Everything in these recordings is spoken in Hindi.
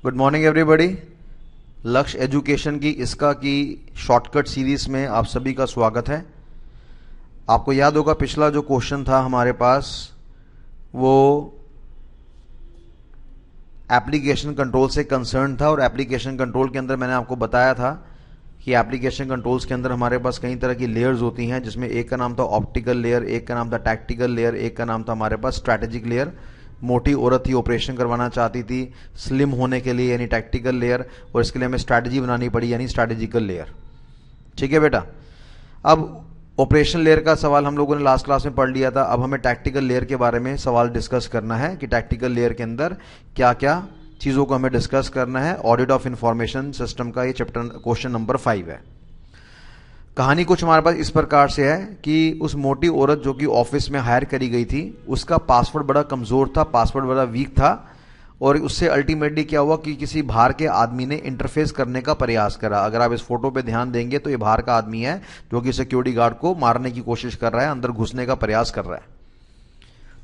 Good morning everybody. लक्ष्य एजुकेशन की इसका की शॉर्टकट सीरीज में आप सभी का स्वागत है। आपको याद होगा पिछला जो क्वेश्चन था हमारे पास वो एप्लीकेशन कंट्रोल से कंसर्न था, और एप्लीकेशन कंट्रोल के अंदर मैंने आपको बताया था कि एप्लीकेशन कंट्रोल्स के अंदर हमारे पास कई तरह की लेयर्स होती हैं, जिसमें एक का नाम था ऑप्टिकल लेयर, एक का नाम था टैक्टिकल लेयर, एक का नाम था हमारे पास स्ट्रैटेजिक लेयर। मोटी औरत ही ऑपरेशन करवाना चाहती थी स्लिम होने के लिए यानी टैक्टिकल लेयर, और इसके लिए हमें स्ट्रैटेजी बनानी पड़ी यानी स्ट्रैटेजिकल लेयर। ठीक है बेटा। अब ऑपरेशन लेयर का सवाल हम लोगों ने लास्ट क्लास में पढ़ लिया था। अब हमें टैक्टिकल लेयर के बारे में सवाल डिस्कस करना है कि टैक्टिकल लेयर के अंदर क्या क्या चीज़ों को हमें डिस्कस करना है। ऑडिट ऑफ इंफॉर्मेशन सिस्टम का ये चैप्टर क्वेश्चन नंबर 5 है। कहानी कुछ हमारे पास इस प्रकार से है कि उस मोटी औरत जो कि ऑफिस में हायर करी गई थी, उसका पासवर्ड बड़ा कमज़ोर था, पासवर्ड बड़ा वीक था, और उससे अल्टीमेटली क्या हुआ कि किसी बाहर के आदमी ने इंटरफेस करने का प्रयास करा। अगर आप इस फोटो पे ध्यान देंगे तो ये बाहर का आदमी है जो कि सिक्योरिटी गार्ड को मारने की कोशिश कर रहा है, अंदर घुसने का प्रयास कर रहा है।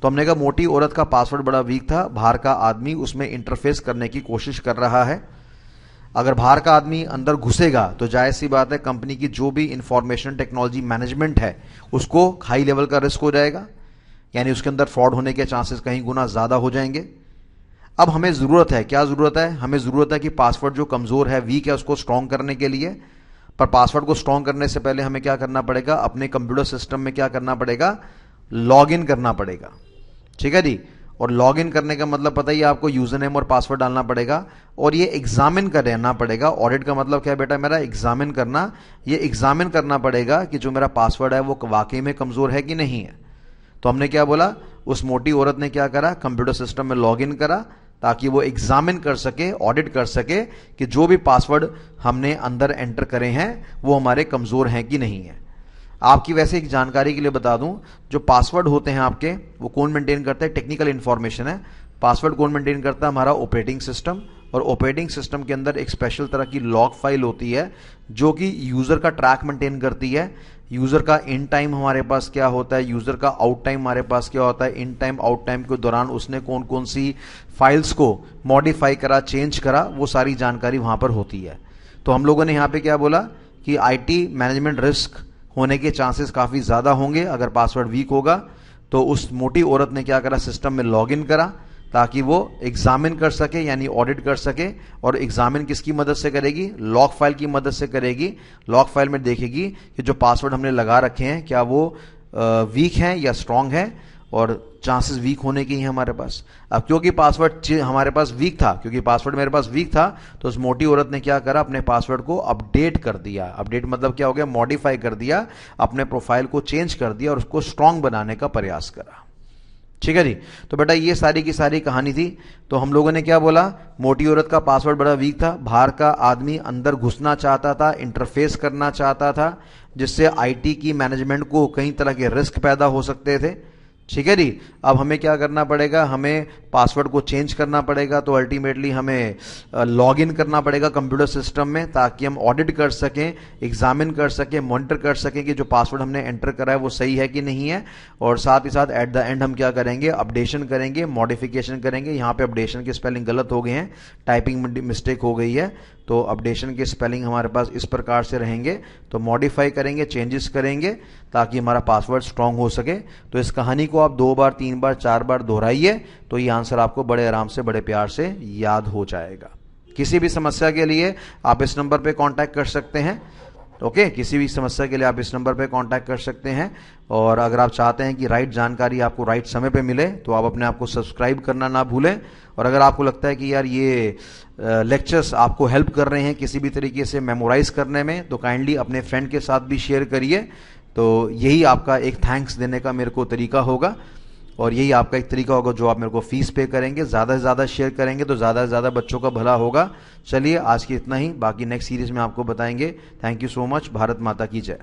तो हमने कहा मोटी औरत का पासवर्ड बड़ा वीक था, बाहर का आदमी उसमें इंटरफेस करने की कोशिश कर रहा है। अगर बाहर का आदमी अंदर घुसेगा तो जाहिर सी बात है कंपनी की जो भी इंफॉर्मेशन टेक्नोलॉजी मैनेजमेंट है उसको हाई लेवल का रिस्क हो जाएगा, यानी उसके अंदर फ्रॉड होने के चांसेस कहीं गुना ज़्यादा हो जाएंगे। अब हमें ज़रूरत है, क्या ज़रूरत है? हमें ज़रूरत है कि पासवर्ड जो कमज़ोर है, वीक है, उसको स्ट्रॉन्ग करने के लिए। पर पासवर्ड को स्ट्रॉन्ग करने से पहले हमें क्या करना पड़ेगा? अपने कंप्यूटर सिस्टम में क्या करना पड़ेगा? लॉग इन करना पड़ेगा। ठीक है जी। और लॉग इन करने का मतलब पता ही है आपको, यूजर नेम और पासवर्ड डालना पड़ेगा, और ये एग्जामिन करना पड़ेगा। ऑडिट का मतलब क्या है बेटा मेरा? एग्जामिन करना। ये एग्जामिन करना पड़ेगा कि जो मेरा पासवर्ड है वो वाकई में कमज़ोर है कि नहीं है। तो हमने क्या बोला? उस मोटी औरत ने क्या करा? कंप्यूटर सिस्टम में लॉग इन करा ताकि वो एग्जामिन कर सके, ऑडिट कर सके कि जो भी पासवर्ड हमने अंदर एंटर करे हैं वो हमारे कमज़ोर हैं कि नहीं है। आपकी वैसे एक जानकारी के लिए बता दूं, जो पासवर्ड होते हैं आपके वो कौन मेंटेन करता है? टेक्निकल इंफॉर्मेशन है। पासवर्ड कौन मेंटेन करता है? हमारा ऑपरेटिंग सिस्टम। और ऑपरेटिंग सिस्टम के अंदर एक स्पेशल तरह की लॉग फाइल होती है जो कि यूजर का ट्रैक मेंटेन करती है। यूजर का इन टाइम हमारे पास क्या होता है, यूजर का आउट टाइम हमारे पास क्या होता है, इन टाइम आउट टाइम के दौरान उसने कौन कौन सी फाइल्स को मॉडिफाई करा, चेंज करा, वो सारी जानकारी वहां पर होती है। तो हम लोगों ने यहाँ पे क्या बोला कि आईटी मैनेजमेंट रिस्क होने के चांसेस काफ़ी ज़्यादा होंगे अगर पासवर्ड वीक होगा। तो उस मोटी औरत ने क्या करा? सिस्टम में लॉगिन करा ताकि वो एग्जामिन कर सके यानी ऑडिट कर सके। और एग्जामिन किसकी मदद से करेगी? लॉग फाइल की मदद से करेगी। लॉग फाइल में देखेगी कि जो पासवर्ड हमने लगा रखे हैं क्या वो वीक हैं या स्ट्रांग है, और चांसेस वीक होने की हैं हमारे पास। अब क्योंकि पासवर्ड हमारे पास वीक था, क्योंकि पासवर्ड मेरे पास वीक था, तो उस मोटी औरत ने क्या करा? अपने पासवर्ड को अपडेट कर दिया। अपडेट मतलब क्या हो गया? मॉडिफाई कर दिया, अपने प्रोफाइल को चेंज कर दिया और उसको स्ट्रांग बनाने का प्रयास करा। ठीक है जी। तो बेटा ये सारी की सारी कहानी थी। तो हम लोगों ने क्या बोला? मोटी औरत का पासवर्ड बड़ा वीक था, बाहर का आदमी अंदर घुसना चाहता था, इंटरफेस करना चाहता था, जिससे आईटी की मैनेजमेंट को कई तरह के रिस्क पैदा हो सकते थे। ठीक है जी। अब हमें क्या करना पड़ेगा? हमें पासवर्ड को चेंज करना पड़ेगा। तो अल्टीमेटली हमें लॉग इन करना पड़ेगा कंप्यूटर सिस्टम में ताकि हम ऑडिट कर सकें, एग्जामिन कर सकें, मॉनिटर कर सकें कि जो पासवर्ड हमने एंटर करा है वो सही है कि नहीं है। और साथ ही साथ एट द एंड हम क्या करेंगे? अपडेशन करेंगे, मॉडिफिकेशन करेंगे। यहाँ पे अपडेशन के स्पेलिंग गलत हो गए हैं, टाइपिंग मिस्टेक हो गई है, तो अपडेशन के स्पेलिंग हमारे पास इस प्रकार से रहेंगे। तो मॉडिफाई करेंगे, चेंजेस करेंगे ताकि हमारा पासवर्ड स्ट्रांग हो सके। तो इस कहानी को आप 2 बार 3 बार 4 बार दोहराइए तो ये आंसर आपको बड़े आराम से, बड़े प्यार से याद हो जाएगा। किसी भी समस्या के लिए आप इस नंबर पे कांटेक्ट कर सकते हैं। ओके, किसी भी समस्या के लिए आप इस नंबर पे कांटेक्ट कर सकते हैं। और अगर आप चाहते हैं कि राइट जानकारी आपको राइट समय पे मिले तो आप अपने आप को सब्सक्राइब करना ना भूलें। और अगर आपको लगता है कि यार ये लेक्चर्स आपको हेल्प कर रहे हैं किसी भी तरीके से मेमोराइज करने में, तो काइंडली अपने फ्रेंड के साथ भी शेयर करिए। तो यही आपका एक थैंक्स देने का मेरे को तरीका होगा, और यही आपका एक तरीका होगा जो आप मेरे को फीस पे करेंगे। ज़्यादा से ज़्यादा शेयर करेंगे तो ज़्यादा से ज़्यादा बच्चों का भला होगा। चलिए आज की इतना ही, बाकी नेक्स्ट सीरीज में आपको बताएंगे। Thank you so much. Bharat माता की जय।